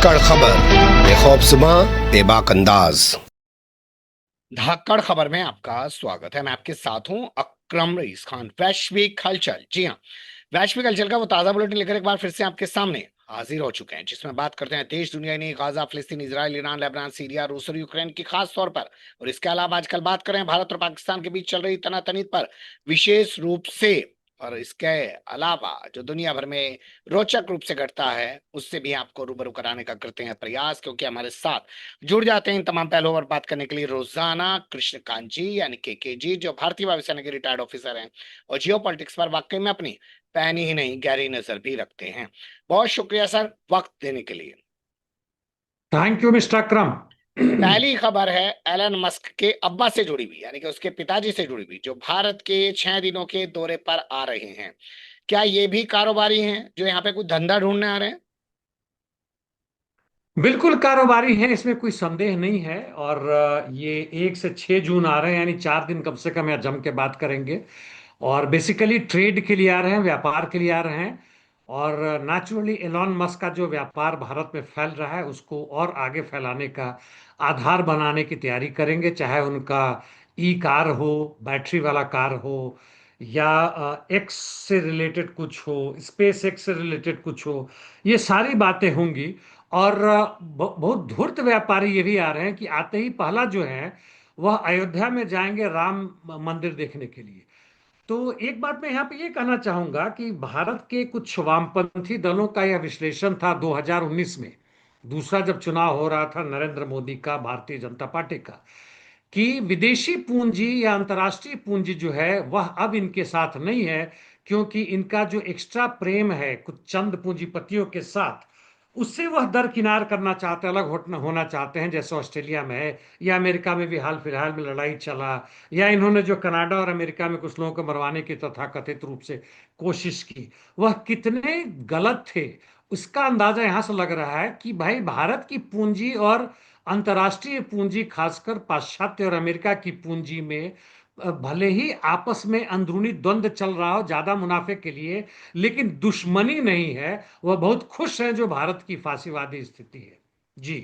धाकड़ खबर, बेखौफज़ुबां, बेबाक अंदाज। धाकड़ खबर में आपका स्वागत है। मैं आपके साथ हूं अकरम रईस खान। वैश्विक हलचल, जी हाँ, वैश्विक हलचल का वो ताजा बुलेटिन लेकर एक बार फिर से आपके सामने हाजिर हो चुके हैं, जिसमें बात करते हैं देश दुनिया ने गाजा, फिलिस्तीन, इजराइल, ईरान, लेबनान, सीरिया, रूस और यूक्रेन की खास तौर पर। और इसके अलावा आजकल बात करें भारत और पाकिस्तान के बीच चल रही तनातनी पर विशेष रूप से। और इसके अलावा जो दुनिया भर में रोचक रूप से घटता है, उससे भी आपको रूबरू कराने का करते हैं प्रयास, क्योंकि हमारे साथ जुड़ जाते हैं इन तमाम पहलुओं पर बात करने के लिए रोजाना कृष्णकांत जी यानी के जी, जो भारतीय वायुसेना के रिटायर्ड ऑफिसर हैं और जियो पॉलिटिक्स पर वाकई में अपनी पैनी ही नहीं गहरी नजर भी रखते हैं। बहुत शुक्रिया सर वक्त देने के लिए। थैंक यू मिस्टर अकरम। पहली खबर है एलन मस्क के अब्बा से जुड़ी हुई, यानी कि उसके पिताजी से जुड़ी हुई, जो भारत के 6 दिनों के दौरे पर आ रहे हैं। क्या ये भी कारोबारी हैं जो यहाँ पे कुछ धंधा ढूंढने आ रहे हैं? बिल्कुल कारोबारी हैं, इसमें कोई संदेह नहीं है। और ये 1 से 6 जून आ रहे हैं, यानी 4 दिन कम से कम यहाँ जम के बात करेंगे। और बेसिकली ट्रेड के लिए आ रहे हैं, व्यापार के लिए आ रहे हैं। और नेचुरली एलॉन मस्क का जो व्यापार भारत में फैल रहा है उसको और आगे फैलाने का आधार बनाने की तैयारी करेंगे, चाहे उनका ई कार हो, बैटरी वाला कार हो, या एक्स से रिलेटेड कुछ हो, स्पेस एक्स से रिलेटेड कुछ हो। ये सारी बातें होंगी। और बहुत धूर्त व्यापारी ये भी आ रहे हैं कि आते ही पहला जो है वह अयोध्या में जाएंगे राम मंदिर देखने के लिए। तो एक बात मैं यहाँ पे ये कहना चाहूंगा कि भारत के कुछ वामपंथी दलों का यह विश्लेषण था 2019 में, दूसरा जब चुनाव हो रहा था नरेंद्र मोदी का, भारतीय जनता पार्टी का, कि विदेशी पूंजी या अंतर्राष्ट्रीय पूंजी जो है वह अब इनके साथ नहीं है, क्योंकि इनका जो एक्स्ट्रा प्रेम है कुछ चंद पूंजीपतियों के साथ, उससे वह दरकिनार करना चाहते हैं, अलग होना चाहते हैं, जैसे ऑस्ट्रेलिया में है, या अमेरिका में भी हाल फिलहाल में लड़ाई चला, या इन्होंने जो कनाडा और अमेरिका में कुछ लोगों को मरवाने की तथाकथित रूप से कोशिश की, वह कितने गलत थे उसका अंदाजा यहां से लग रहा है कि भाई भारत की पूंजी और अंतर्राष्ट्रीय पूंजी, खासकर पाश्चात्य और अमेरिका की पूंजी में भले ही आपस में अंदरूनी द्वंद्व चल रहा हो ज्यादा मुनाफे के लिए, लेकिन दुश्मनी नहीं है। वह बहुत खुश हैं जो भारत की फासीवादी स्थिति है। जी।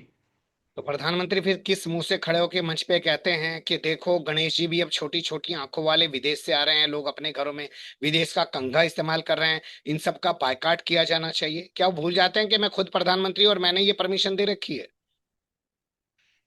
तो प्रधानमंत्री फिर किस मुंह से खड़े होकर मंच पे कहते हैं कि देखो गणेश जी भी अब छोटी छोटी आंखों वाले विदेश से आ रहे हैं, लोग अपने घरों में विदेश का कंघा इस्तेमाल कर रहे हैं, इन सब का बायकॉट किया जाना चाहिए? क्या वो भूल जाते हैं कि मैं खुद प्रधानमंत्री और मैंने ये परमिशन दे रखी है?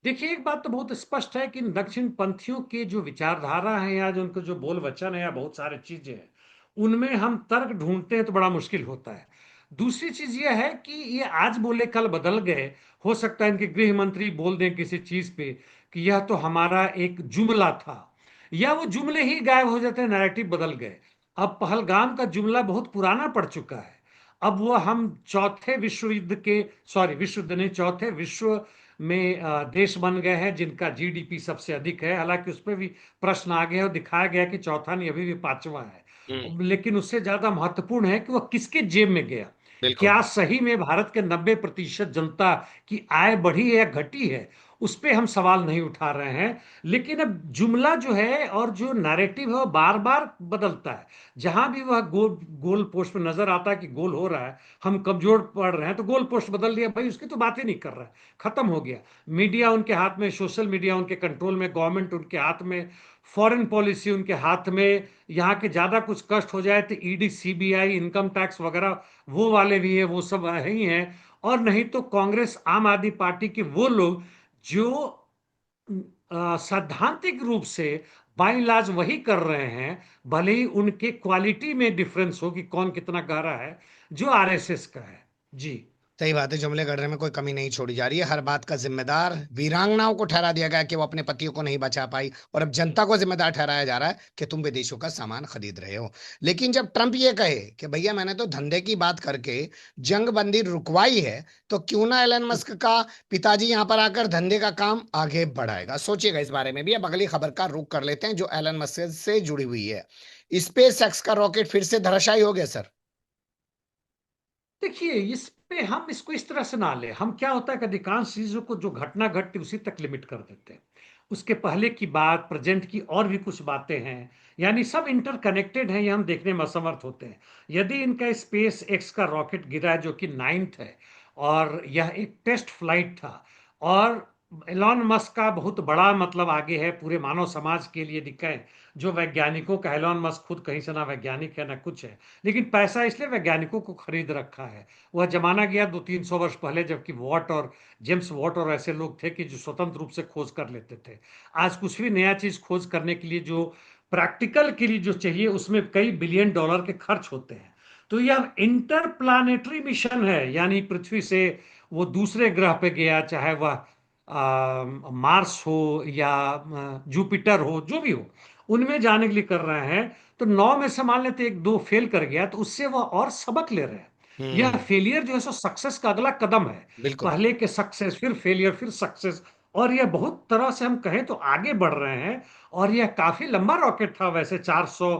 देखिए, एक बात तो बहुत स्पष्ट है कि दक्षिण पंथियों के जो विचारधारा है या जो उनको जो बोल वचन है या बहुत सारी चीजें हैं, उनमें हम तर्क ढूंढते हैं तो बड़ा मुश्किल होता है। दूसरी चीज यह है कि ये आज बोले कल बदल गए। हो सकता है इनके गृह मंत्री बोल दें किसी चीज पे कि यह तो हमारा एक जुमला था, या वो जुमले ही गायब हो जाते हैं, नैरेटिव बदल गए। अब पहलगाम का जुमला बहुत पुराना पड़ चुका है। अब वो हम चौथे विश्व युद्ध के, सॉरी विश्व युद्ध नहीं, चौथे विश्व में देश बन गए हैं जिनका जीडीपी सबसे अधिक है। हालांकि उसमें भी प्रश्न आ गया और दिखाया गया कि चौथा नहीं, अभी भी पांचवा हम्म। है। लेकिन उससे ज्यादा महत्वपूर्ण है कि वह किसके जेब में गया। बिल्कुल। क्या सही में भारत के 90% जनता की आय बढ़ी है या घटी है, उस पे हम सवाल नहीं उठा रहे हैं। लेकिन अब जुमला जो है और जो नैरेटिव है वो बार बार बदलता है। जहां भी वह गोल पोस्ट पे नजर आता है कि गोल हो रहा है, हम कमजोर पड़ रहे हैं, तो गोल पोस्ट बदल दिया, भाई उसकी तो बात ही नहीं कर रहा है, खत्म हो गया। मीडिया उनके हाथ में, सोशल मीडिया उनके कंट्रोल में, गवर्नमेंट उनके हाथ में, फॉरेन पॉलिसी उनके हाथ में। यहाँ के ज्यादा कुछ कष्ट हो जाए तो ईडी, सीबीआई, इनकम टैक्स वगैरह वो वाले भी है, वो सब ही हैं। और नहीं तो कांग्रेस, आम आदमी पार्टी के वो लोग जो सैद्धांतिक रूप से बाय इलाज वही कर रहे हैं, भले ही उनके क्वालिटी में डिफरेंस हो कि कौन कितना गहरा है, जो आरएसएस का है। जी। सही बात है, जुमले गढ़ने में कोई कमी नहीं छोड़ी जा रही है। हर बात का जिम्मेदार वीरांगनाओं को ठहरा दिया गया कि वो अपने पतियों को नहीं बचा पाई, और अब जनता को जिम्मेदार ठहराया जा रहा है कि तुम विदेशों का सामान खरीद रहे हो। लेकिन जब ट्रंप ये कहे कि भैया मैंने तो धंधे की बात करके जंग बंदी रुकवाई है, तो क्यों ना एलन मस्क का पिताजी यहाँ पर आकर धंधे का काम आगे बढ़ाएगा? सोचिएगा इस बारे में भी। अब अगली खबर का रुख कर लेते हैं जो एलन मस्क से जुड़ी हुई है। स्पेस एक्स का रॉकेट फिर से धराशायी हो गया सर। देखिए, इस पे हम इसको इस तरह से ना ले। हम क्या होता है कि अधिकांश चीजों को जो घटना घटती उसी तक लिमिट कर देते हैं। उसके पहले की बात, प्रेजेंट की और भी कुछ बातें हैं, यानी सब इंटरकनेक्टेड हैं, ये हम देखने में असमर्थ होते हैं। यदि इनका स्पेस एक्स का रॉकेट गिरा है जो कि 9th है, और यह एक टेस्ट फ्लाइट था। और एलॉन मस्क का बहुत बड़ा मतलब आगे है पूरे मानव समाज के लिए दिखा है। जो वैज्ञानिकों का, एलॉन मस्क खुद कहीं से ना वैज्ञानिक है ना कुछ है, लेकिन पैसा इसलिए वैज्ञानिकों को खरीद रखा है। वह जमाना गया 200-300 वर्ष पहले, जबकि वॉट और जेम्स वॉट और ऐसे लोग थे कि जो स्वतंत्र रूप से खोज कर लेते थे। आज कुछ भी नया चीज खोज करने के लिए जो प्रैक्टिकल के लिए जो चाहिए, उसमें कई बिलियन डॉलर के खर्च होते हैं। तो यह इंटरप्लानेटरी मिशन है, यानी पृथ्वी से वो दूसरे ग्रह पे गया, चाहे वह मार्स हो या जुपिटर हो, जो भी हो, उनमें जाने के लिए कर रहे हैं। तो 9 में से मान लेते एक दो फेल कर गया, तो उससे वह और सबक ले रहे हैं। यह हम्म। फेलियर जो है सो सक्सेस का अगला कदम है। बिल्कुल। पहले के सक्सेस, फिर फेलियर, फिर सक्सेस। और यह बहुत तरह से हम कहें तो आगे बढ़ रहे हैं। और यह काफी लंबा रॉकेट था, वैसे 400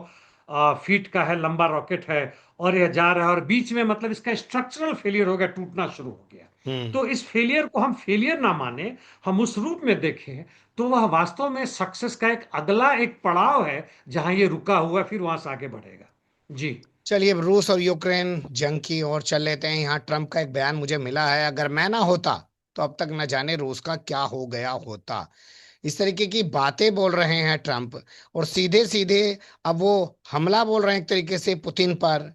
फीट का है, लंबा रॉकेट है। और यह जा रहा है, और बीच में मतलब इसका स्ट्रक्चरल फेलियर हो गया, टूटना शुरू हो गया। हम्म। तो इस फेलियर को हम फेलियर ना माने, हम उस रूप में देखें, तो वह वास्तव में सक्सेस का एक अगला एक पड़ाव है, जहां ये रुका हुआ है, फिर वहां से आगे बढ़ेगा। जी। चलिए, अब रूस और यूक्रेन जंग की ओर चल लेते हैं। यहाँ ट्रम्प का एक बयान मुझे मिला है, अगर मैं ना होता तो अब तक न जाने रूस का क्या हो गया होता। इस तरीके की बातें बोल रहे हैं ट्रम्प। और सीधे सीधे अब वो हमला बोल रहे हैं एक तरीके से पुतिन पर।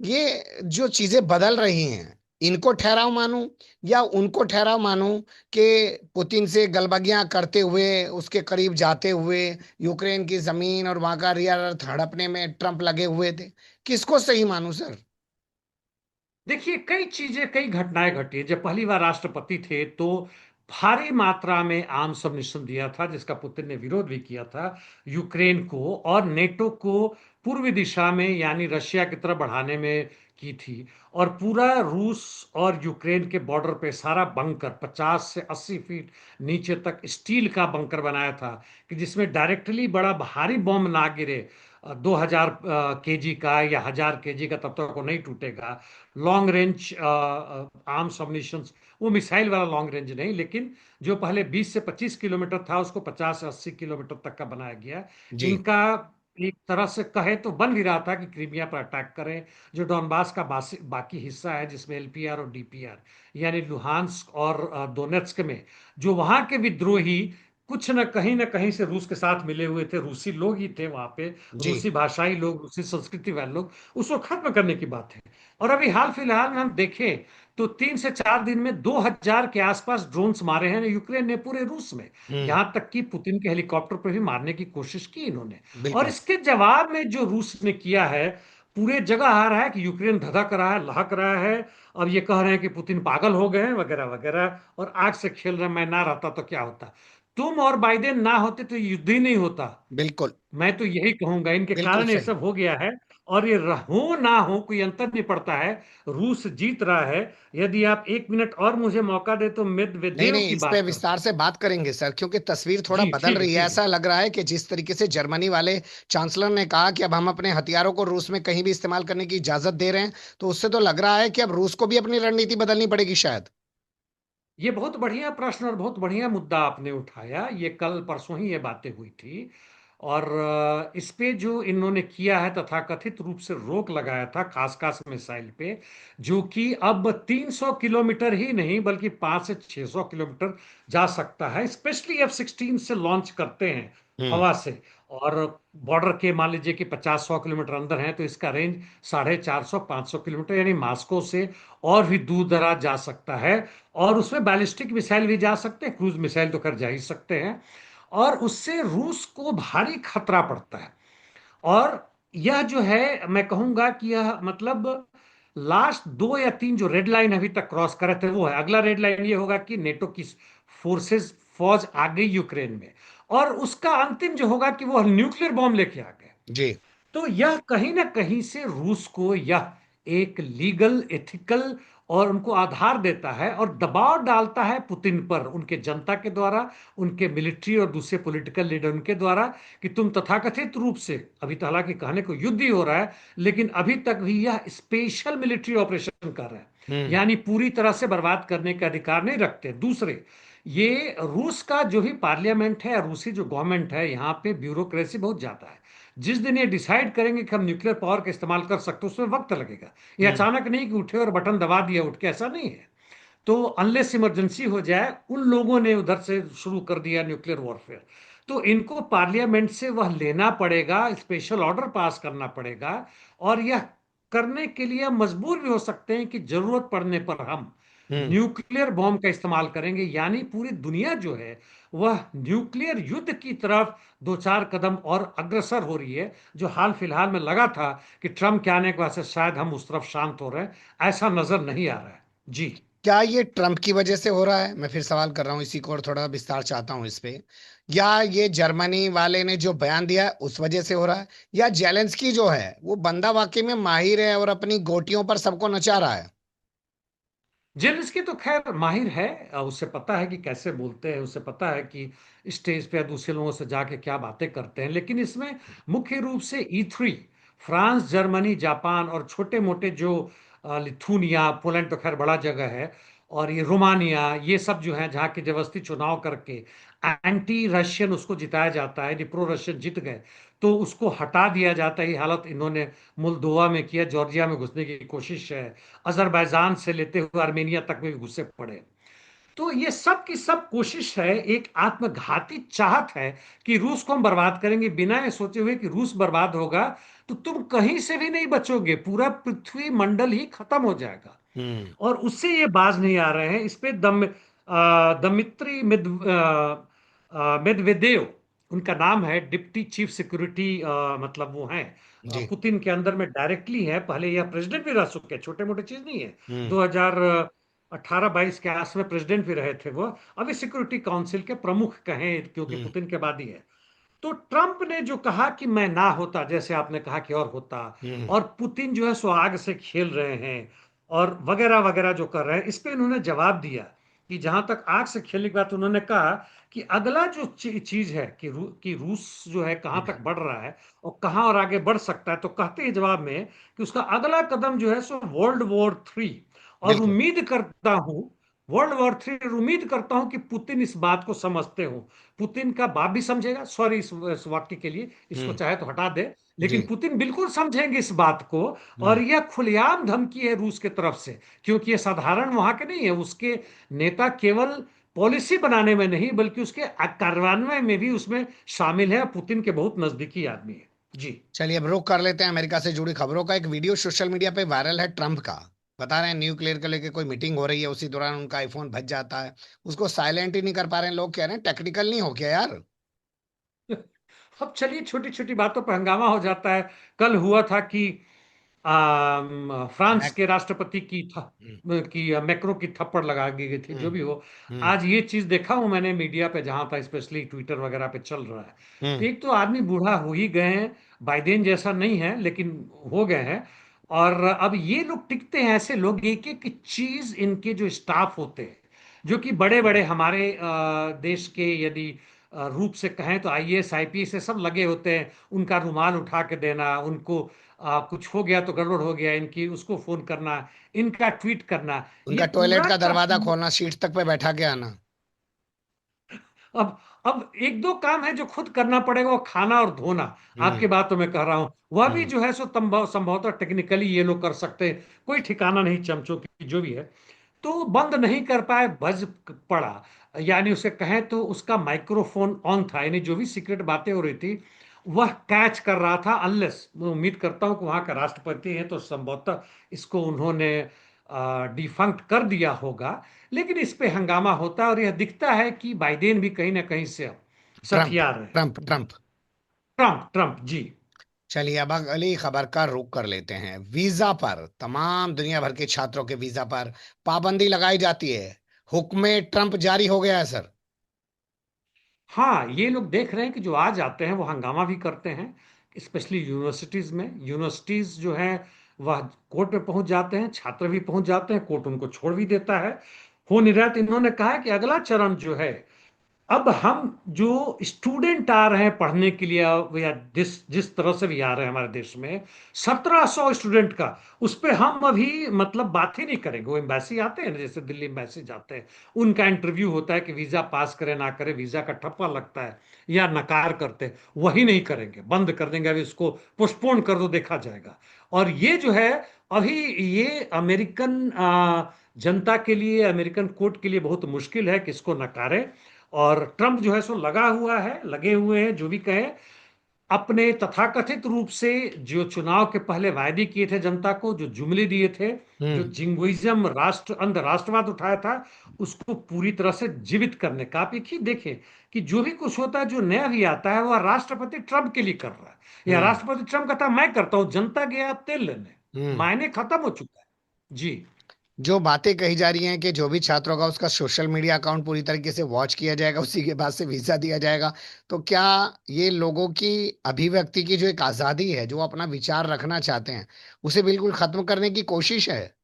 ये जो चीजें बदल रही हैं, इनको ठहराव मानूं या उनको ठहराव मानूं कि पुतिन से गलबगियां करते हुए, उसके करीब जाते हुए यूक्रेन की जमीन और वहां का रियर अर्थ हड़पने में ट्रम्प लगे हुए थे? किसको सही मानूं सर? देखिए, कई चीजें, कई घटनाएं घटी। जब पहली बार राष्ट्रपति थे तो भारी मात्रा में आर्म्स सबमिशन दिया था, जिसका पुतिन ने विरोध भी किया था। यूक्रेन को और नेटो को पूर्वी दिशा में, यानी रशिया की तरफ बढ़ाने में की थी। और पूरा रूस और यूक्रेन के बॉर्डर पे सारा बंकर 50 से 80 फीट नीचे तक स्टील का बंकर बनाया था, कि जिसमें डायरेक्टली बड़ा भारी बॉम्ब ना गिरे, 2000 केजी का या 1000 केजी का, तब तक वो नहीं टूटेगा। लॉन्ग रेंज आर्म्स अम्युनिशंस, वो मिसाइल वाला लॉन्ग रेंज नहीं, लेकिन जो पहले 20 से 25 किलोमीटर था, उसको 50 से 80 किलोमीटर तक का बनाया गया। जी। इनका एक तरह से कहे तो बन भी रहा था कि क्रीमिया पर अटैक करें, जो डॉनबास का बाकी हिस्सा है, जिसमें एलपीआर और डीपीआर, यानी लुहांस्क और दोनेत्स्क में, जो वहां के विद्रोही कुछ न कहीं से रूस के साथ मिले हुए थे, रूसी लोग ही थे वहां पे, जी। रूसी भाषाई लोग, रूसी संस्कृति वाले लोग, उसको खत्म करने की बात है। और अभी हाल फिलहाल में हम देखें तो 3 से 4 दिन में 2000 के आसपास ड्रोन्स मारे हैं यूक्रेन ने पूरे रूस में। हम्म। यहां तक कि पुतिन के हेलीकॉप्टर पर भी मारने की कोशिश की इन्होंने। और बिल्कुल। इसके जवाब में जो रूस ने किया है, पूरे जगह आ रहा है कि यूक्रेन धधक रहा है, लहक रहा है। अब ये कह रहे हैं कि पुतिन पागल हो गए हैं, वगैरह वगैरह, और आग से खेल रहे हैं, मैं ना रहता तो क्या होता। तुम और बाइडेन ना होते तो युद्ध ही नहीं होता। बिल्कुल। मैं तो यही कहूंगा, इनके बिल्कुल कारण ये सही। सब हो गया है। और ये हो ना हो कोई अंतर नहीं पड़ता है। रूस जीत रहा है। यदि आप 1 मिनट और मुझे मौका दे तो नहीं मेदवेदेव नहीं, की इस पे बात करते विस्तार हैं। से बात करेंगे सर, क्योंकि तस्वीर थोड़ा जी बदल ठीक है, रही है। ठीक है। ऐसा लग रहा है कि जिस तरीके से जर्मनी वाले चांसलर ने कहा कि अब हम अपने हथियारों को रूस में कहीं भी इस्तेमाल करने की इजाजत दे रहे हैं, तो उससे तो लग रहा है कि अब रूस को भी अपनी रणनीति बदलनी पड़ेगी शायद। ये बहुत बढ़िया प्रश्न और बहुत बढ़िया मुद्दा आपने उठाया। ये कल परसों ही ये बातें हुई थी। और इस पे जो इन्होंने किया है, तथाकथित रूप से रोक लगाया था खास खास मिसाइल पे, जो कि अब 300 किलोमीटर ही नहीं बल्कि 5 से 600 किलोमीटर जा सकता है, स्पेशली F-16 से लॉन्च करते हैं हम्म। हवा से। और बॉर्डर के मान लीजिए कि 50-100 किलोमीटर अंदर है, तो इसका रेंज 450-500 किलोमीटर, यानी मास्को से और भी दूर दराज जा सकता है। और उसमें बैलिस्टिक मिसाइल भी जा सकते हैं, क्रूज मिसाइल तो कर जा ही सकते हैं। और उससे रूस को भारी खतरा पड़ता है। और यह जो है, मैं कहूंगा कि यह मतलब लास्ट 2 या 3 जो रेड लाइन अभी तक क्रॉस करे थे, वो है। अगला रेड लाइन ये होगा कि नेटो की फोर्सेस, फौज आ गई यूक्रेन में। और उसका अंतिम जो होगा कि वो न्यूक्लियर बॉम्ब लेके आ गए। जी। तो यह कहीं ना कहीं से रूस को यह एक लीगल, एथिकल और उनको आधार देता है, और दबाव डालता है पुतिन पर, उनके जनता के द्वारा, उनके मिलिट्री और दूसरे पॉलिटिकल लीडर उनके द्वारा, कि तुम तथाकथित रूप से, अभी तो हालांकि कहने को युद्ध ही हो रहा है, लेकिन अभी तक भी यह स्पेशल मिलिट्री ऑपरेशन कर रहे हैं, हम्म। यानी पूरी तरह से बर्बाद करने का अधिकार नहीं रखते। दूसरे, ये रूस का जो भी पार्लियामेंट है, रूसी जो गवर्नमेंट है, यहाँ पे ब्यूरोक्रेसी बहुत ज्यादा है। जिस दिन ये डिसाइड करेंगे कि हम न्यूक्लियर पावर का इस्तेमाल कर सकते हैं, उसमें वक्त लगेगा। ये हम्म। अचानक नहीं कि उठे और बटन दबा दिया उठ के, ऐसा नहीं है। तो अनलेस इमरजेंसी हो जाए, उन लोगों ने उधर से शुरू कर दिया न्यूक्लियर वॉरफेयर। तो इनको पार्लियामेंट से वह लेना पड़ेगा, स्पेशल ऑर्डर पास करना पड़ेगा। और यह करने के लिए हम मजबूर भी हो सकते हैं कि जरूरत पड़ने पर हम हम्म। न्यूक्लियर बॉम्ब का इस्तेमाल करेंगे। यानी पूरी दुनिया जो है वह न्यूक्लियर युद्ध की तरफ दो चार कदम और अग्रसर हो रही है। जो हाल फिलहाल में लगा था कि ट्रम्प के आने के बाद से शायद हम उस तरफ शांत हो रहे हैं, ऐसा नजर नहीं आ रहा है। जी। क्या ये ट्रम्प की वजह से हो रहा है? मैं फिर सवाल कर रहा हूं इसी को, और थोड़ा विस्तार चाहता हूं इस पे। या ये जर्मनी वाले ने जो बयान दिया है उस वजह से हो रहा है, या जेलेंस्की जो है वो बंदा वाकई में माहिर है और अपनी गोटियों पर सबको नचा रहा है? जेलेंस्की तो खैर माहिर है। उसे पता है कि कैसे बोलते हैं, उसे पता है कि स्टेज पे या दूसरे लोगों से जाके क्या बातें करते हैं। लेकिन इसमें मुख्य रूप से E3, फ्रांस, जर्मनी, जापान और छोटे मोटे जो लिथुनिया, पोलैंड तो खैर बड़ा जगह है, और ये रोमानिया, ये सब जो है जहाँ के जबरदस्ती चुनाव करके एंटी रशियन उसको जिताया जाता है, प्रो रशियन जीत गए तो उसको हटा दिया जाता है। ये हालत इन्होंने मोल्दोवा में किया, जॉर्जिया में घुसने की कोशिश है, अजरबैजान से लेते हुए आर्मेनिया तक में भी घुसे पड़े। तो ये सब की सब कोशिश है, एक आत्मघाती चाहत है कि रूस को हम बर्बाद करेंगे। बिना ये सोचे हुए कि रूस बर्बाद होगा तो तुम कहीं से भी नहीं बचोगे, पूरा पृथ्वी मंडल ही खत्म हो जाएगा। हम्म। और उससे ये बाज नहीं आ रहे हैं। इस पे दमित्री मेदवेदेव उनका नाम है, डिप्टी चीफ सिक्योरिटी, मतलब वो हैं जी। पुतिन के अंदर में डायरेक्टली है। पहले यह प्रेसिडेंट भी रह चुके हैं, छोटे मोटे चीज नहीं है। हम्म। 2018-22 के आस में प्रेसिडेंट भी रहे थे वो। अभी सिक्योरिटी काउंसिल के प्रमुख कहें, क्योंकि हम्म। पुतिन के बाद ही है। तो ट्रंप ने जो कहा कि मैं ना होता, जैसे आपने कहा कि और होता, हम्म। और पुतिन जो है सो आग से खेल रहे हैं और वगैरह वगैरह जो कर रहे हैं, इस पे इन्होंने जवाब दिया कि जहां तक आग से खेलने की बात, उन्होंने कहा कि अगला जो चीज है कि रूस जो है कहां तक बढ़ रहा है और कहां और आगे बढ़ सकता है, तो कहते हैं जवाब में कि उसका अगला कदम जो है सो वर्ल्ड वॉर 3। और बिल्कुल। उम्मीद करता हूं वर्ल्ड वॉर 3, उम्मीद करता हूं कि पुतिन इस बात को समझते हो। पुतिन का बाप भी समझेगा, सॉरी इस वाक्य के लिए, इसको हम्म। चाहे तो हटा दे, जी। लेकिन पुतिन बिल्कुल समझेंगे इस बात को। और हम्म। यह खुलेआम धमकी है रूस की तरफ से, क्योंकि ये साधारण वहां के नहीं है। उसके नेता केवल पॉलिसी बनाने में नहीं बल्कि उसके कार्यान्वयन में भी उसमें शामिल है, पुतिन के बहुत नजदीकी आदमी है। जी। चलिए अब रुक कर लेते हैं अमेरिका से जुड़ी खबरों का। एक वीडियो सोशल मीडिया पे वायरल है ट्रम्प का। बता रहे हैं न्यूक्लियर को लेकर कोई मीटिंग हो रही है, उसी दौरान उनका आईफोन बज जाता है। उसको साइलेंट ही नहीं कर पा रहे हैं। लोग कह रहे हैं टेक्निकल नहीं हो क्या यार? अब चलिए, छोटी छोटी बातों पर हंगामा हो जाता है। कल हुआ था कि फ्रांस मैं। के राष्ट्रपति हम्म। मैक्रो की थप्पड़ लगा दी गई थी, जो हम्म। भी हो। हम्म। आज ये चीज देखा हूं मैंने मीडिया पे, जहां था स्पेशली ट्विटर वगैरह पे चल रहा है। तो हम्म। एक तो आदमी बूढ़ा हो ही गए हैं, बाइडेन जैसा नहीं है लेकिन हो गए हैं। और अब ये लोग टिकते हैं, ऐसे लोग, एक एक चीज इनके जो स्टाफ होते हैं, जो कि बड़े बड़े हमारे देश के यदि रूप से कहें तो IAS IPS से सब लगे होते हैं। उनका रुमाल उठा के देना, उनको कुछ हो गया तो गड़बड़ हो गया इनकी, उसको फोन करना, इनका ट्वीट करना, ये उनका टॉयलेट पूरा का का दरवाजा खोलना, सीट तक पे बैठा के आना। अब अब एक दो काम है जो खुद करना पड़ेगा, वो खाना और धोना। हम्म। आपकी बात तो मैं कह रहा हूं, वह भी हम्म। जो है सो संभवतः टेक्निकली ये लोग कर सकते हैं। कोई ठिकाना नहीं चमचों की, जो भी है। तो बंद नहीं कर पाए, बज पड़ा। यानी उसे कहें तो उसका माइक्रोफोन ऑन था, यानी जो भी सीक्रेट बातें हो रही थी वह कैच कर रहा था। अनलेस, मैं उम्मीद करता हूं कि वहां का राष्ट्रपति है तो संभवतः इसको उन्होंने डिफंक्ट कर दिया होगा। लेकिन इस पे हंगामा होता है और यह दिखता है कि बाइडेन भी कहीं ना कहीं से अब ट्रम्प। सठिया रहे हैं। ट्रम्प। ट्रम्प। ट्रम्प, ट्रम्प जी। चलिए अब अगली खबर का रुख कर लेते हैं। वीजा पर, तमाम दुनिया भर के छात्रों के वीजा पर पाबंदी लगाई जाती है। हुक्म ट्रम्प जारी हो गया है सर। हाँ, ये लोग देख रहे हैं कि जो आ जाते हैं वो हंगामा भी करते हैं, स्पेशली यूनिवर्सिटीज में। यूनिवर्सिटीज जो है वह कोर्ट में पहुंच जाते हैं, छात्र भी पहुंच जाते हैं, कोर्ट उनको छोड़ भी देता है। हो नहीं रहा है, तो इन्होंने कहा है कि अगला चरण जो है, अब हम जो स्टूडेंट आ रहे हैं पढ़ने के लिए, या जिस जिस तरह से भी आ रहे हैं हमारे देश में, 1700 स्टूडेंट का, उस पे हम अभी मतलब बात ही नहीं करेंगे। वो एम्बेसी आते हैं ना, जैसे दिल्ली एम्बेसी जाते हैं, उनका इंटरव्यू होता है कि वीजा पास करे ना करे, वीजा का ठप्पा लगता है या नकार करते हैं, वही नहीं करेंगे, बंद कर देंगे। अभी इसको पोस्टपोन कर दो, देखा जाएगा। और ये जो है, अभी ये अमेरिकन जनता के लिए, अमेरिकन कोर्ट के लिए बहुत मुश्किल है कि इसको नकारे। और ट्रंप जो है सो लगा हुआ है, लगे हुए हैं, जो भी कहे, अपने तथाकथित रूप से जो चुनाव के पहले वायदे किए थे जनता को, जो जुमले दिए थे, जो हम्म। जिंगुइज्म, राष्ट्र अंध राष्ट्रवाद उठाया था, उसको पूरी तरह से जीवित करने का। आप एक ही देखें कि जो भी कुछ होता है, जो नया भी आता है, वह राष्ट्रपति ट्रंप के लिए कर रहा है, या हम्म। राष्ट्रपति ट्रंप कहता है मैं करता हूं, जनता गया अब तेल लेने। हम्म। मायने खत्म हो चुका है। जी। जो बातें कही जा रही हैं कि जो भी छात्र होगा उसका सोशल मीडिया अकाउंट पूरी तरीके से वॉच किया जाएगा, उसी के बाद से वीजा दिया जाएगा, तो क्या ये लोगों की अभिव्यक्ति की जो एक आजादी है, जो अपना विचार रखना चाहते हैं, उसे बिल्कुल खत्म करने की कोशिश है?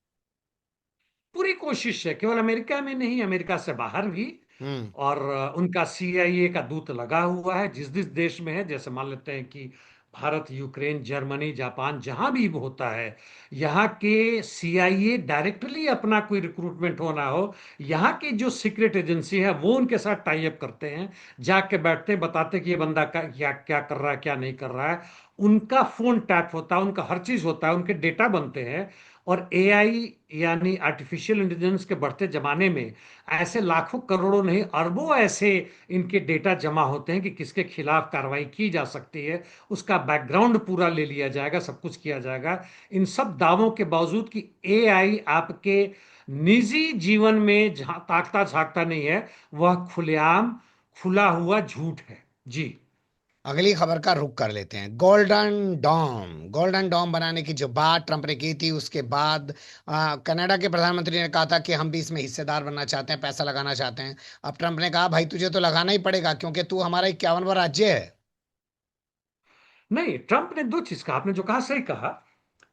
पूरी कोशिश है, केवल अमेरिका में नहीं, अमेरिका से बाहर भी। हम्म। और उनका CIA का दूत लगा हुआ है जिस जिस देश में है। जैसे मान लेते हैं कि भारत, यूक्रेन, जर्मनी, जापान, जहां भी वो होता है, यहाँ के CIA डायरेक्टली अपना कोई रिक्रूटमेंट होना हो, यहाँ की जो सीक्रेट एजेंसी है वो उनके साथ टाई अप करते हैं, जाके बैठते हैं, बताते हैं कि ये बंदा क्या क्या कर रहा है, क्या नहीं कर रहा है। उनका फोन टैप होता है, उनका हर चीज होता है, उनके डेटा बनते हैं। और AI यानी आर्टिफिशियल इंटेलिजेंस के बढ़ते जमाने में ऐसे लाखों करोड़ों नहीं, अरबों ऐसे इनके डेटा जमा होते हैं कि किसके खिलाफ कार्रवाई की जा सकती है, उसका बैकग्राउंड पूरा ले लिया जाएगा, सब कुछ किया जाएगा। इन सब दावों के बावजूद कि AI आपके निजी जीवन में ताकता झांकता नहीं है, वह खुलेआम खुला हुआ झूठ है। जी। अगली खबर का रुख कर लेते हैं। गोल्डन डॉम बनाने की जो बात ट्रंप ने की थी, उसके बाद कनाडा के प्रधानमंत्री ने कहा था कि हम भी इसमें हिस्सेदार बनना चाहते हैं, पैसा लगाना चाहते हैं। अब ट्रंप ने कहा भाई तुझे तो लगाना ही पड़ेगा, क्योंकि तू हमारा 51वां राज्य है। नहीं, ट्रंप ने दो चीज कहा, आपने जो कहा सही कहा।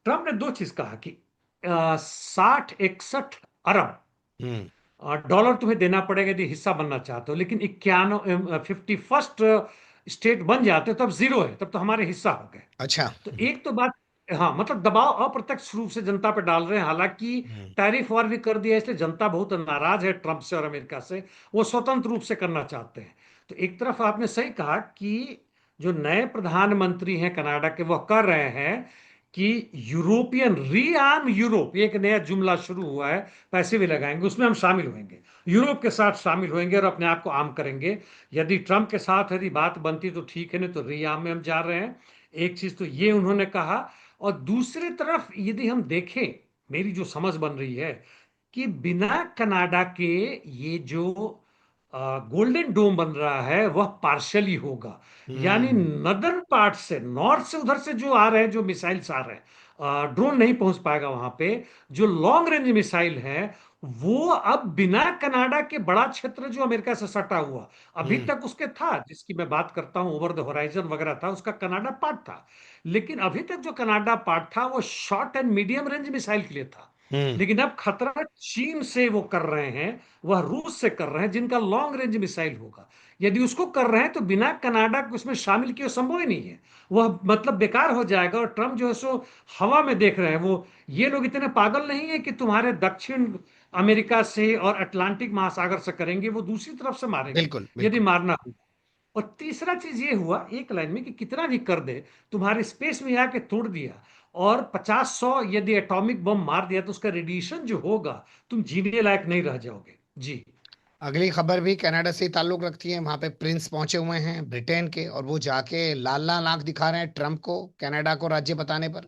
ट्रंप ने दो चीज कहा कि 60-61 अरब हम्म। डॉलर तुम्हें देना पड़ेगा यदि हिस्सा बनना चाहते हो, लेकिन 51 51 स्टेट बन जाते तब जीरो है, तब तो हमारे हिस्सा हो गए। अच्छा। तो एक तो बात, हाँ, मतलब दबाव अप्रत्यक्ष रूप से जनता पे डाल रहे हैं। हालांकि हम्म। टैरिफ वार भी कर दिया, इसलिए जनता बहुत नाराज है ट्रंप से और अमेरिका से। वो स्वतंत्र रूप से करना चाहते हैं। तो एक तरफ आपने सही कहा कि जो नए प्रधानमंत्री हैं कनाडा के, वह कर रहे हैं कि यूरोपियन री आर्म यूरोप, एक नया जुमला शुरू हुआ है, पैसे भी लगाएंगे, उसमें हम शामिल होंगे, यूरोप के साथ शामिल होंगे और अपने आप को आर्म करेंगे। यदि ट्रंप के साथ यदि बात बनती तो ठीक है, नहीं तो री आर्म में हम जा रहे हैं। एक चीज तो ये उन्होंने कहा। और दूसरी तरफ यदि हम देखें, मेरी जो समझ बन रही है कि बिना कनाडा के ये जो गोल्डन डोम बन रहा है वह पार्शली होगा। यानी हम्म। नदर्न पार्ट से, नॉर्थ से, उधर से जो आ रहे हैं, जो मिसाइल्स आ रहे हैं, ड्रोन नहीं पहुंच पाएगा वहां पे। जो लॉन्ग रेंज मिसाइल है, वो अब बिना कनाडा के बड़ा क्षेत्र जो अमेरिका से सटा हुआ, अभी हम्म। तक उसके था, जिसकी मैं बात करता हूं, ओवर द होराइजन वगैरह था, उसका कनाडा पार्ट था। लेकिन अभी तक जो कनाडा पार्ट था वो short and medium range missile के लिए था। हम्म। लेकिन अब खतरा चीन से वो कर रहे हैं, वह रूस से कर रहे हैं, जिनका लॉन्ग रेंज मिसाइल होगा। यदि उसको कर रहे हैं तो बिना कनाडा को उसमें शामिल किए संभव ही नहीं है। वह मतलब बेकार हो जाएगा। और ट्रम्प जो है सो हवा में देख रहे हैं। वो, ये लोग इतने पागल नहीं है कि तुम्हारे दक्षिण अमेरिका से और अटलांटिक महासागर से करेंगे, वो दूसरी तरफ से मारेंगे बिल्कुल यदि बिल्कुल। मारना हो। और तीसरा चीज ये हुआ एक लाइन में कि कितना भी कर दे, तुम्हारे स्पेस में आके तोड़ दिया और 50-100 यदि एटॉमिक बम मार दिया, तो उसका रेडिएशन जो होगा, तुम जीने लायक नहीं रह जाओगे। जी। अगली खबर भी कनाडा से ही ताल्लुक रखती है। वहां पे प्रिंस पहुंचे हुए हैं ब्रिटेन के, और वो जाके लाल लाल आंख दिखा रहे हैं ट्रंप को कनाडा को राज्य बताने पर।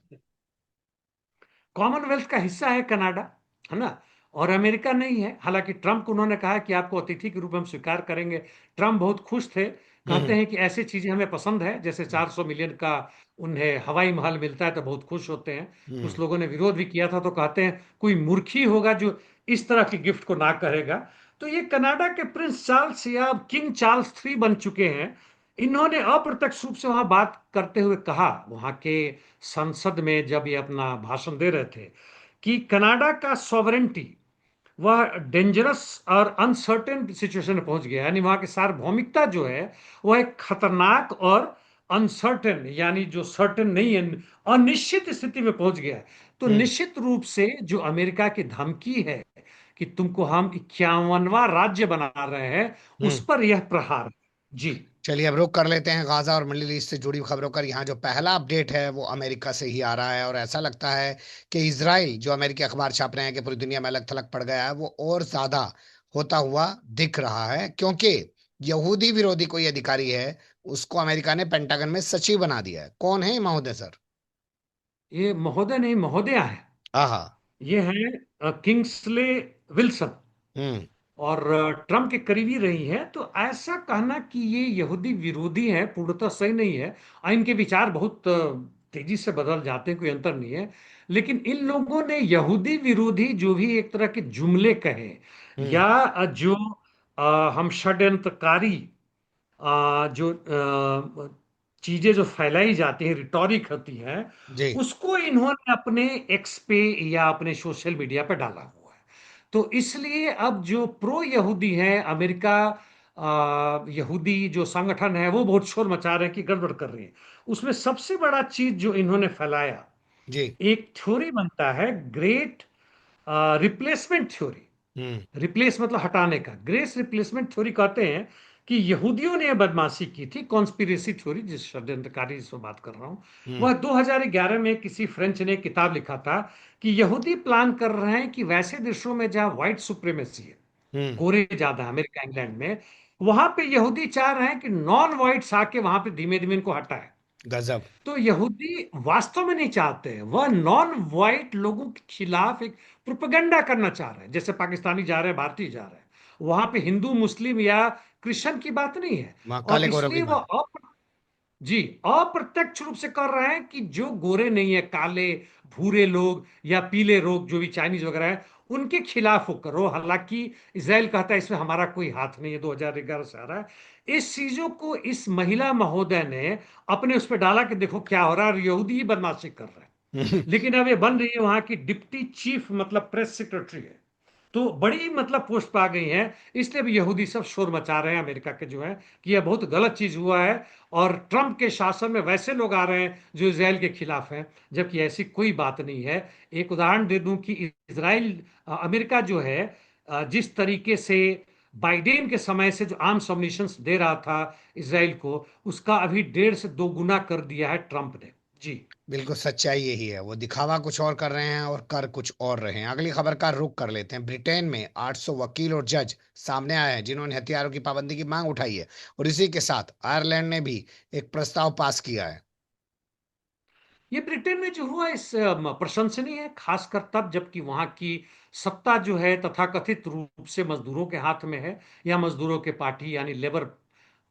कॉमनवेल्थ का हिस्सा है कनाडा, है ना, और अमेरिका नहीं है। हालांकि ट्रंप को उन्होंने कहा कि आपको अतिथि के रूप में हम स्वीकार करेंगे। ट्रंप बहुत खुश थे, कहते हम्म। हैं कि ऐसी चीजें हमें पसंद है, जैसे 400 मिलियन का उन्हें हवाई महल मिलता है तो बहुत खुश होते हैं। हम्म। कुछ लोगों ने विरोध भी किया था, तो कहते हैं कोई मूर्खी होगा जो इस तरह की गिफ्ट को ना करेगा। तो ये कनाडा के प्रिंस चार्ल्स या किंग चार्ल्स 3 बन चुके हैं। इन्होंने अप्रत्यक्ष रूप से वहां बात करते हुए कहा, वहां के संसद में जब ये अपना भाषण दे रहे थे, कि कनाडा का सॉवरेंटी वह डेंजरस और अनसर्टेन सिचुएशन में पहुंच गया। यानी वहां की सार्वभौमिकता जो है, वह एक खतरनाक और अनसर्टेन, यानी जो सर्टेन नहीं है, अनिश्चित स्थिति में पहुंच गया है। तो हम्म। निश्चित रूप से जो अमेरिका की धमकी है कि तुमको हम 51वां राज्य बना रहे हैं, उस हम्म। पर यह प्रहार है। जी। चलिए अब रुक कर लेते हैं गाजा और मिडिल ईस्ट से जुड़ी खबरों पर। यहाँ जो पहला अपडेट है वो अमेरिका से ही आ रहा है, और ऐसा लगता है कि इजराइल, जो अमेरिकी अखबार छाप रहे हैं कि पूरी दुनिया में अलग थलग पड़ गया है, वो और ज्यादा होता हुआ दिख रहा है, क्योंकि यहूदी विरोधी कोई अधिकारी है, उसको अमेरिका ने पेंटागन में सचिव बना दिया है। कौन है ये महोदय सर? ये महोदय नहीं, महोदया है। आहा। ये है किंग्सले विल्सन। हम्म। और ट्रम्प के करीबी रही है, तो ऐसा कहना कि ये यहूदी विरोधी है पूर्णतः सही नहीं है। इनके विचार बहुत तेजी से बदल जाते हैं, कोई अंतर नहीं है। लेकिन इन लोगों ने यहूदी विरोधी जो भी एक तरह के जुमले कहे, हम्म। या जो हम षड्यंत्रकारी जो चीजें जो फैलाई जाती हैं, रिटॉरिक होती है, जी। उसको इन्होंने अपने एक्स पे या अपने सोशल मीडिया पे डाला हुआ है। तो इसलिए अब जो प्रो यहूदी है अमेरिका, यहूदी जो संगठन है, वो बहुत शोर मचा रहे हैं कि गड़बड़ कर रही है। उसमें सबसे बड़ा चीज जो इन्होंने फैलाया, जी। एक थ्योरी बनता है, ग्रेट रिप्लेसमेंट थ्योरी। हम्म। रिप्लेस मतलब हटाने का, ग्रेस रिप्लेसमेंट थ्योरी कहते हैं कि यहूदियों ने यह बदमाशी की थी। कॉन्स्पिरेसी थ्योरी, जिस षड्यंत्रकारी जिसमें बात कर रहा हूं, हम्म। वह 2011 में किसी फ्रेंच ने किताब लिखा था कि यहूदी प्लान कर रहे हैं कि वैसे देशों में जहां व्हाइट सुप्रीमेसी है, हम्म। गोरे ज्यादा हैं, अमेरिका इंग्लैंड में, वहां पे यहूदी चाह रहे हैं कि नॉन व्हाइट्स आके वहां पे धीमे धीमे इनको हटाए। गजब। तो यहूदी वास्तव में नहीं चाहते हैं, वह नॉन वाइट लोगों के खिलाफ एक प्रोपेगेंडा करना चाह रहे हैं। जैसे पाकिस्तानी जा रहे हैं, भारतीय जा रहे हैं, वहां पे हिंदू मुस्लिम या क्रिश्चियन की बात नहीं है। वहाँ और काले गोरों की इसलिए बात। वह जी अप्रत्यक्ष रूप से कर रहे हैं कि जो गोरे नहीं है, काले भूरे लोग या पीले लोग जो भी चाइनीज वगैरह है, उनके खिलाफ वो करो। हालांकि इसराइल कहता है इसमें हमारा कोई हाथ नहीं है, 2011 से आ रहा है। इस चीजों को इस महिला महोदय ने अपने उस पर डाला कि देखो क्या हो रहा है, और यहूदी ही बदमाशी कर रहे हैं। लेकिन अब ये बन रही है वहां की डिप्टी चीफ, मतलब प्रेस सेक्रेटरी है। तो बड़ी मतलब पोस्ट पे आ गई है। इसलिए भी यहूदी सब शोर मचा रहे हैं अमेरिका के जो है, कि यह बहुत गलत चीज हुआ है। और ट्रंप के शासन में वैसे लोग आ रहे हैं जो इसराइल के खिलाफ हैं, जबकि ऐसी कोई बात नहीं है। एक उदाहरण दे दूं कि इसराइल, अमेरिका जो है, जिस तरीके से बाइडेन के समय से जो आर्म्स ammunitions दे रहा था इसराइल को, उसका अभी 1.5 से 2 गुना कर दिया है ट्रंप ने। जी। बिल्कुल सच्चाई यही है, वो दिखावा कुछ और कर रहे हैं और कर कुछ और रहे हैं। अगली खबर का रुख कर लेते हैं। ब्रिटेन में 800 वकील और जज सामने आए हैं जिन्होंने हथियारों की पाबंदी की मांग उठाई है, और इसी के साथ आयरलैंड ने भी एक प्रस्ताव पास किया है। ये ब्रिटेन में जो हुआ इस प्रशंसनीय है, खासकर तब जबकि वहां की सत्ता जो है तथाकथित रूप से मजदूरों के हाथ में है, या मजदूरों के पार्टी यानी लेबर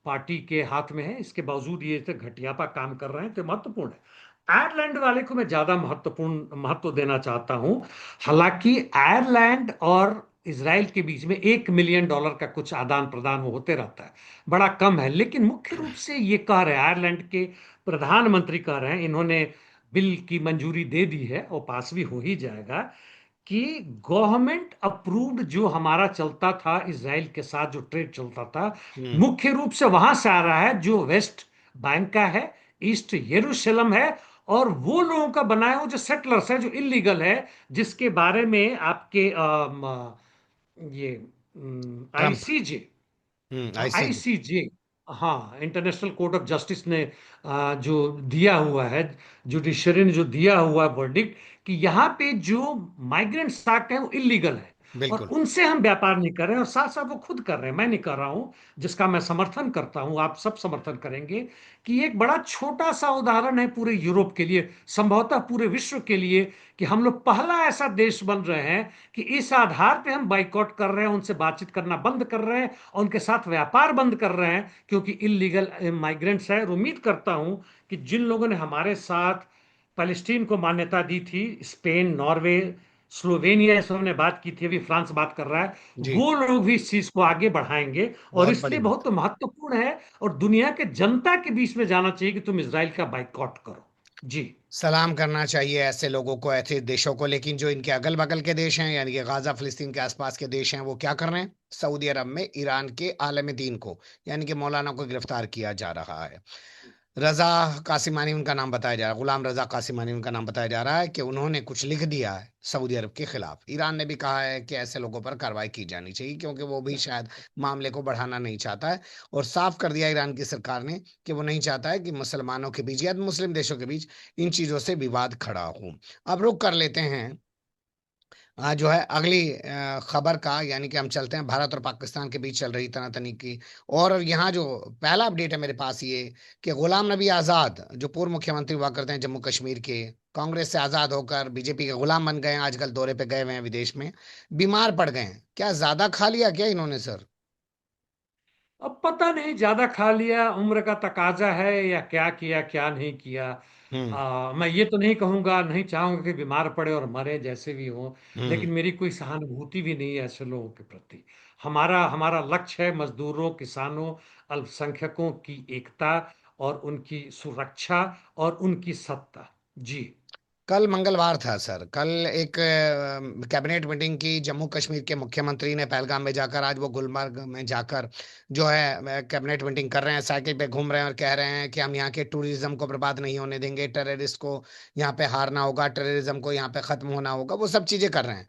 पार्टी के हाथ में है। इसके बावजूद ये इतने घटियापा काम कर रहे हैं, तो महत्वपूर्ण है। आयरलैंड वाले को मैं ज्यादा महत्वपूर्ण महत्व देना चाहता हूं। हालांकि आयरलैंड और इसराइल के बीच में $1 मिलियन का कुछ आदान प्रदान वो होते रहता है, बड़ा कम है। लेकिन मुख्य रूप से ये कह रहे हैं, आयरलैंड के प्रधानमंत्री कह रहे हैं, इन्होंने बिल की मंजूरी दे दी है और पास भी हो ही जाएगा, कि गवर्नमेंट अप्रूव्ड जो हमारा चलता था इसराइल के साथ, जो ट्रेड चलता था, हम्म। मुख्य रूप से वहां से आ रहा है जो वेस्ट बैंक का है, ईस्ट यरूशलेम है, और वो लोगों का बनाया हुआ जो सेटलर्स है, जो इलीगल है, जिसके बारे में आपके ये ट्रम्प। ICJ, ICJ. आईसीजे, हाँ, इंटरनेशनल कोर्ट ऑफ जस्टिस ने जो दिया हुआ है, जुडिशरी ने जो दिया हुआ है वर्डिक्ट, कि यहाँ पे जो माइग्रेंट्स आते हैं वो इलीगल है, और बिल्कुल। उनसे हम व्यापार नहीं कर रहे हैं। और साथ साथ वो खुद कर रहे हैं, मैं नहीं कर रहा हूँ, जिसका मैं समर्थन करता हूँ, आप सब समर्थन करेंगे, कि एक बड़ा छोटा सा उदाहरण है पूरे यूरोप के लिए, संभवतः पूरे विश्व के लिए, कि हम लोग पहला ऐसा देश बन रहे हैं कि इस आधार पे हम बाइकआउट कर रहे हैं, उनसे बातचीत करना बंद कर रहे हैं, और उनके साथ व्यापार बंद कर रहे हैं, क्योंकि इलीगल माइग्रेंट्स है। और उम्मीद करता हूं कि जिन लोगों ने हमारे साथ पैलेस्टीन को मान्यता दी थी, स्पेन, नॉर्वे, स्लोवेनिया, इस हमने बात की थी, अभी फ्रांस बात कर रहा है, जी। वो लोग भी इस चीज को आगे बढ़ाएंगे। और बहुत बड़ी इसलिए बात बहुत है। महत्वपूर्ण है, और दुनिया के जनता के बीच में जाना चाहिए कि तुम इसराइल का बाइकआउट करो। जी। सलाम करना चाहिए ऐसे लोगों को, ऐसे देशों को। लेकिन जो इनके अगल बगल के देश हैं, यानी कि गाजा फिलिस्तीन के आसपास के देश हैं, वो क्या कर रहे हैं? सऊदी अरब में ईरान के आलम दीन को, यानी कि मौलाना को गिरफ्तार किया जा रहा है। रजा कासिमानी उनका नाम बताया जा रहा है, गुलाम रजा कासिमानी उनका नाम बताया जा रहा है कि उन्होंने कुछ लिख दिया है सऊदी अरब के खिलाफ। ईरान ने भी कहा है कि ऐसे लोगों पर कार्रवाई की जानी चाहिए, क्योंकि वो भी शायद मामले को बढ़ाना नहीं चाहता है। और साफ कर दिया ईरान की सरकार ने कि वो नहीं चाहता है कि मुसलमानों के बीच या मुस्लिम देशों के बीच इन चीजों से विवाद खड़ा हो। अब रुक कर लेते हैं जो है अगली खबर का, यानी कि हम चलते हैं भारत और पाकिस्तान के बीच चल रही तनातनी की। और यहाँ जो पहला अपडेट है मेरे पास ये कि गुलाम नबी आजाद जो पूर्व मुख्यमंत्री हुआ करते हैं जम्मू कश्मीर के, कांग्रेस से आजाद होकर बीजेपी के गुलाम बन गए हैं, आजकल दौरे पे गए हुए हैं विदेश में, बीमार पड़ गए हैं। क्या ज्यादा खा लिया क्या इन्होंने सर? अब पता नहीं, ज्यादा खा लिया, उम्र का तकाजा है, या क्या किया क्या नहीं किया। हम्म। मैं ये तो नहीं कहूंगा, नहीं चाहूंगा कि बीमार पड़े और मरे, जैसे भी हो। हम्म। लेकिन मेरी कोई सहानुभूति भी नहीं है ऐसे लोगों के प्रति। हमारा हमारा लक्ष्य है मजदूरों, किसानों, अल्पसंख्यकों की एकता और उनकी सुरक्षा और उनकी सत्ता। जी। कल मंगलवार था सर, कल एक कैबिनेट मीटिंग की जम्मू कश्मीर के मुख्यमंत्री ने पहलगाम में जाकर, आज वो गुलमर्ग में जाकर जो है कैबिनेट मीटिंग कर रहे हैं, साइकिल पे घूम रहे हैं और कह रहे हैं कि हम यहाँ के टूरिज्म को बर्बाद नहीं होने देंगे, टेररिस्ट को यहाँ पे हारना होगा, टेररिज्म को यहाँ पे खत्म होना होगा, वो सब चीजें कर रहे हैं।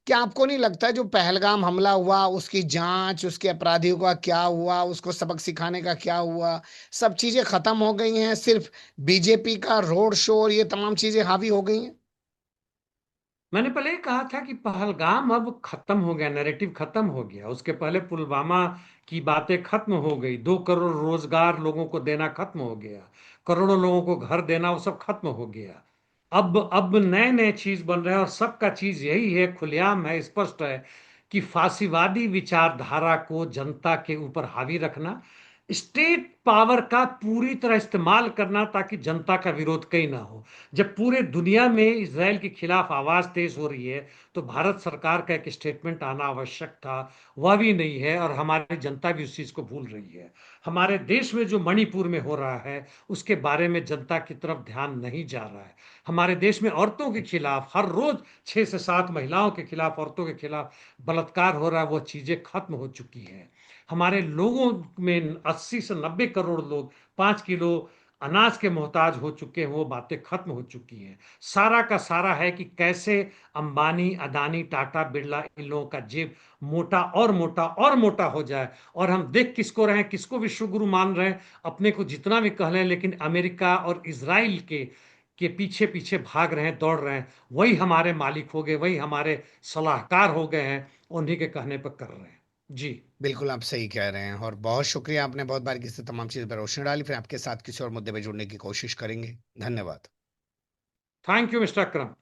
क्या आपको नहीं लगता जो पहलगाम हमला हुआ उसकी जांच, उसके अपराधियों का क्या हुआ, उसको सबक सिखाने का क्या हुआ, सब चीजें खत्म हो गई हैं, सिर्फ बीजेपी का रोड शो और ये तमाम चीजें हावी हो गई हैं? मैंने पहले ही कहा था कि पहलगाम अब खत्म हो गया, नैरेटिव खत्म हो गया। उसके पहले पुलवामा की बातें खत्म हो गई, 2 करोड़ रोजगार लोगों को देना खत्म हो गया, करोड़ों लोगों को घर देना, वो सब खत्म हो गया। अब नए नए चीज बन रहे हैं, और सबका चीज यही है, खुलेआम है, स्पष्ट है, कि फासीवादी विचारधारा को जनता के ऊपर हावी रखना, स्टेट पावर का पूरी तरह इस्तेमाल करना ताकि जनता का विरोध कहीं ना हो। जब पूरे दुनिया में इसराइल के खिलाफ आवाज तेज हो रही है, तो भारत सरकार का एक स्टेटमेंट आना आवश्यक था। वह भी नहीं है, और हमारी जनता भी उस चीज को भूल रही है। हमारे देश में जो मणिपुर में हो रहा है, उसके बारे में जनता की तरफ ध्यान नहीं जा रहा है। हमारे देश में औरतों के खिलाफ हर रोज 6 से 7 महिलाओं के खिलाफ, औरतों के खिलाफ बलात्कार हो रहा है, वो चीजें खत्म हो चुकी हैं। हमारे लोगों में 80 से 90 करोड़ लोग 5 किलो अनाज के मोहताज हो चुके हैं, वो बातें खत्म हो चुकी हैं। सारा का सारा है कि कैसे अंबानी, अदानी, टाटा, बिरला, इन लोगों का जेब मोटा और मोटा और मोटा हो जाए। और हम देख किसको रहे हैं, किसको विश्व गुरु मान रहे हैं, अपने को जितना भी कह लें, लेकिन अमेरिका और इसराइल के पीछे पीछे भाग रहे हैं, दौड़ रहे हैं। वही हमारे मालिक हो गए, वही हमारे सलाहकार हो गए हैं, उन्हीं के कहने पर कर रहे हैं। जी। बिल्कुल आप सही कह रहे हैं, और बहुत शुक्रिया, आपने बहुत बारीकी से तमाम चीज़ पर रोशनी डाली। फिर आपके साथ किसी और मुद्दे पे जुड़ने की कोशिश करेंगे। धन्यवाद। Thank you mister Akram.